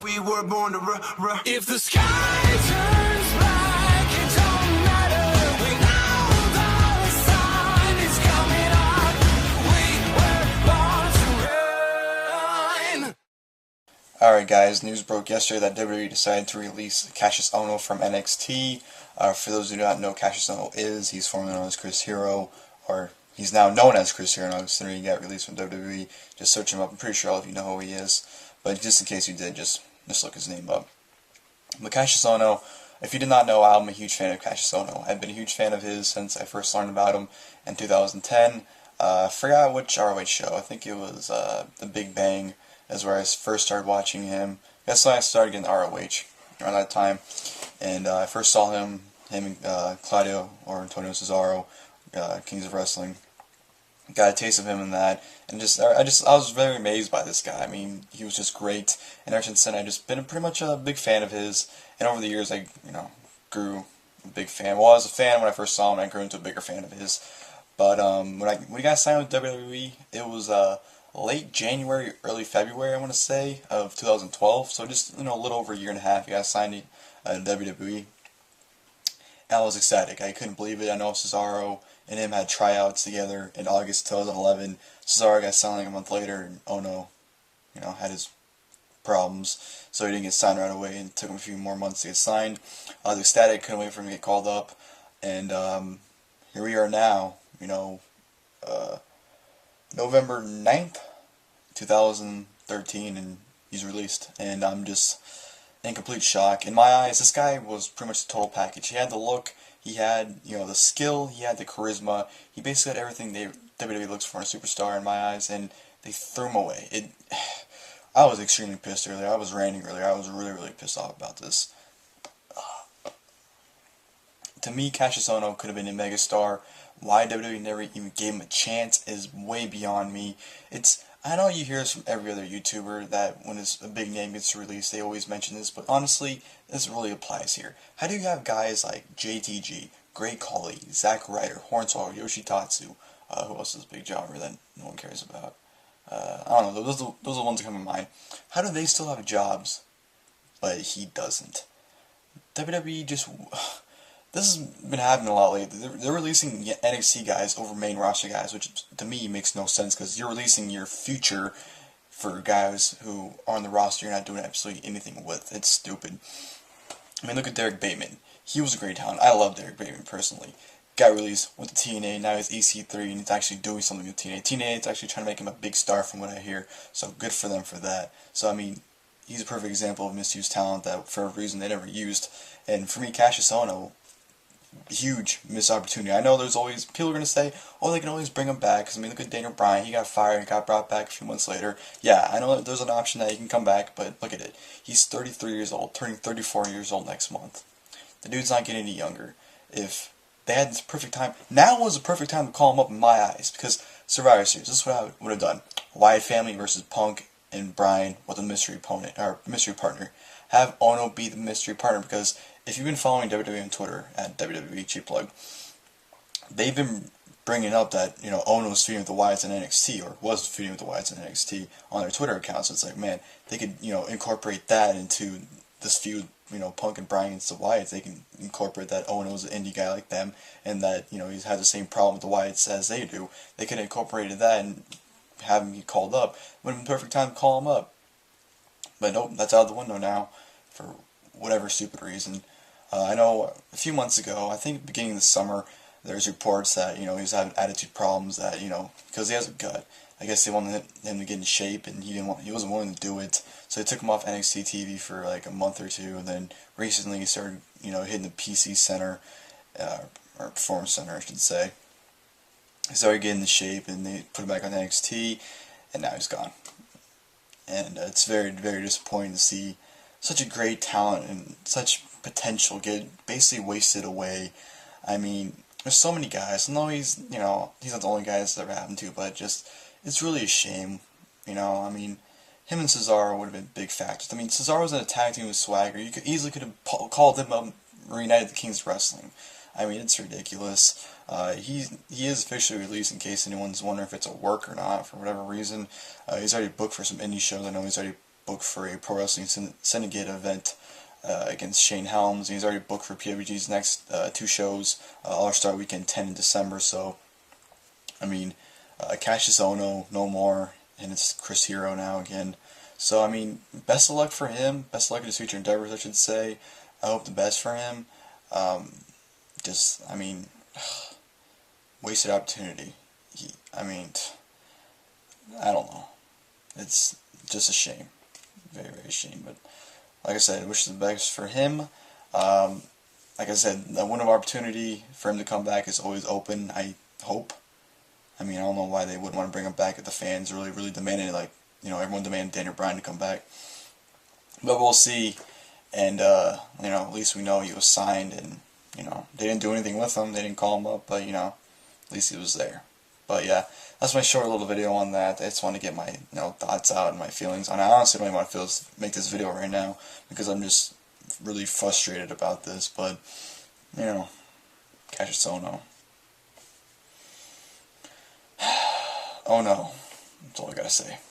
We were born to If the sky turns black, it don't matter. We know the sun is coming up. We were born to run. Alright guys, news broke yesterday that WWE decided to release Kassius Ohno from NXT. For those who do not know, Kassius Ohno he's formerly known as Chris Hero, or he's now known as Chris Hero now considering he got released from WWE. Just search him up, I'm pretty sure all of you know who he is. But just in case you did, just look his name up. But Kassius Ohno, if you did not know, I'm a huge fan of Kassius Ohno. I've been a huge fan of his since I first learned about him in 2010. I forgot which ROH show. I think it was The Big Bang is where I first started watching him. That's when I started getting ROH around that time. And I first saw him and Claudio or Antonio Cesaro, Kings of Wrestling. Got a taste of him in that, and I was very amazed by this guy. I mean, he was just great, and ever since then I've just been pretty much a big fan of his. And over the years, I grew a big fan. Well, I was a fan when I first saw him, and I grew into a bigger fan of his. But when he got signed with WWE, it was late January, early February, I want to say, of 2012. So just a little over a year and a half, he got signed to WWE. And I was ecstatic. I couldn't believe it. I know Cesaro and him had tryouts together in August 2011. Cesaro got signed like a month later, and Ohno, had his problems, so he didn't get signed right away, and it took him a few more months to get signed. I was ecstatic, couldn't wait for him to get called up, and here we are now, November 9th, 2013, and he's released, and I'm just in complete shock. In my eyes, this guy was pretty much the total package. He had the look, he had, the skill, he had the charisma. He basically had everything WWE looks for in a superstar in my eyes, and they threw him away. I was extremely pissed earlier. I was ranting earlier. I was really, really pissed off about this. To me, Kassius Ohno could have been a megastar. Why WWE never even gave him a chance is way beyond me. I know you hear this from every other YouTuber that when a big name gets released, they always mention this, but honestly, this really applies here. How do you have guys like JTG, Great Khali, Zack Ryder, Hornswoggle, Yoshitatsu, who else is a big jobber that no one cares about? I don't know, those are the ones that come to mind. How do they still have jobs, but he doesn't? WWE just... This has been happening a lot lately. They're releasing NXT guys over main roster guys, which to me makes no sense because you're releasing your future for guys who are on the roster you're not doing absolutely anything with. It's stupid. I mean, look at Derek Bateman. He was a great talent. I love Derek Bateman personally. Got released, went to TNA, now he's EC3, and he's actually doing something with TNA. TNA is actually trying to make him a big star from what I hear, so good for them for that. So, I mean, he's a perfect example of misused talent that for a reason they never used. And for me, Kassius Ohno, huge missed opportunity. I know there's always, people are going to say, oh, they can always bring him back, because I mean, look at Daniel Bryan, he got fired, got brought back a few months later. Yeah, I know that there's an option that he can come back, but look at it. He's 33 years old, turning 34 years old next month. The dude's not getting any younger. If they had this perfect time, now was the perfect time to call him up in my eyes, because Survivor Series, this is what I would have done. Wyatt family versus Punk and Bryan with a mystery opponent, or mystery partner. Have Ohno be the mystery partner, because if you've been following WWE on Twitter, at WWE Cheap Plug, they've been bringing up that, Ohno's feuding with the Wyatts in NXT, or was feuding with the Wyatts in NXT on their Twitter accounts. So it's like, man, they could, incorporate that into this feud, Punk and Bryan against the Wyatts. They can incorporate that Ohno's an indie guy like them, and that, he has the same problem with the Wyatts as they do. They could have incorporated that and have him get called up. Would have been the perfect time to call him up. But nope, that's out of the window now, for whatever stupid reason. I know a few months ago, I think beginning of the summer, there's reports that, he was having attitude problems that, because he has a gut. I guess they wanted him to get in shape, and he wasn't willing to do it, so they took him off NXT TV for like a month or two, and then recently he started, hitting the PC Center, or Performance Center, I should say. He started getting in shape, and they put him back on NXT, and now he's gone. And it's very, very disappointing to see such a great talent and such potential get basically wasted away. I mean, there's so many guys. I know he's not the only guy that's ever happened to, but it's really a shame. I mean, him and Cesaro would have been big factors. I mean, Cesaro was in a tag team with Swagger. You could easily could have called him up, reunited the Kings of Wrestling. I mean, it's ridiculous. He is officially released, in case anyone's wondering if it's a work or not, for whatever reason. He's already booked for some indie shows. I know he's already booked for a Pro Wrestling Syndicate event against Shane Helms. And he's already booked for PWG's next 2 shows, All-Star Weekend 10 in December. So, I mean, Kassius Ohno, no more, and it's Chris Hero now again. So, I mean, best of luck for him. Best of luck in his future endeavors, I should say. I hope the best for him. I mean, wasted opportunity. I don't know. It's just a shame. Very, very shame. But, like I said, I wish the best for him. Like I said, the window of opportunity for him to come back is always open, I hope. I mean, I don't know why they wouldn't want to bring him back if the fans really, really demanded it. Like, you know, everyone demanded Daniel Bryan to come back. But we'll see. And, you know, at least we know he was signed, and, you know, they didn't do anything with him. They didn't call him up, but, you know, at least he was there. But, yeah, that's my short little video on that. I just want to get my, you know, thoughts out and my feelings. And I honestly don't even want to make this video right now because I'm just really frustrated about this. But, you know, Kassius Ohno. Oh, no. That's all I gotta say.